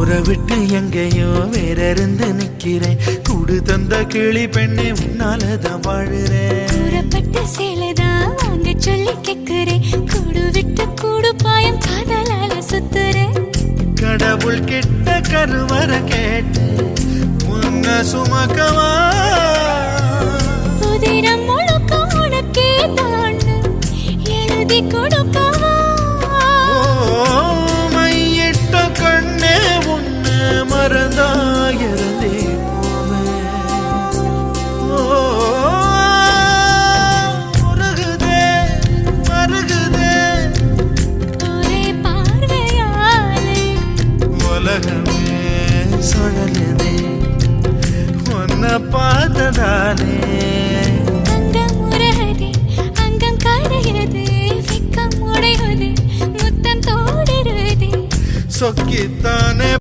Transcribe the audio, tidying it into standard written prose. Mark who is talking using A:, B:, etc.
A: ஊரை விட்டு எங்கேயோ வேற இருந்து நிக்கிறேன். கூடு தந்த கிளி பெண்ணே உன்னாலதான் வாழுறேன்.
B: கூறப்பட்ட சேலைதான் வாங்க சொல்லி கேக்குறேன். கூடு விட்டு கூடு பாயம் காதலால சுத்துறேன்.
A: கடவுள் கிட்ட கருவற கேட்டு முன்ன சுமக்கவா.
B: உதிரம் முழுக்க உனக்கே தான் எழுதி கொடுக்கவா.
A: மையிட்ட கண்ணே உன்னை மறந்தாயிருந்தே மருகுதே மருகுதே
B: ஒரே பார்வையாலே
A: உலகமே சுழலுதே உன்னை பார்த்ததாலே.
B: அங்கம் உருகுதே அங்கம் கரையுது வெக்கம் உடையுது முத்தம் தோடுருதே
A: சொக்கித்தானே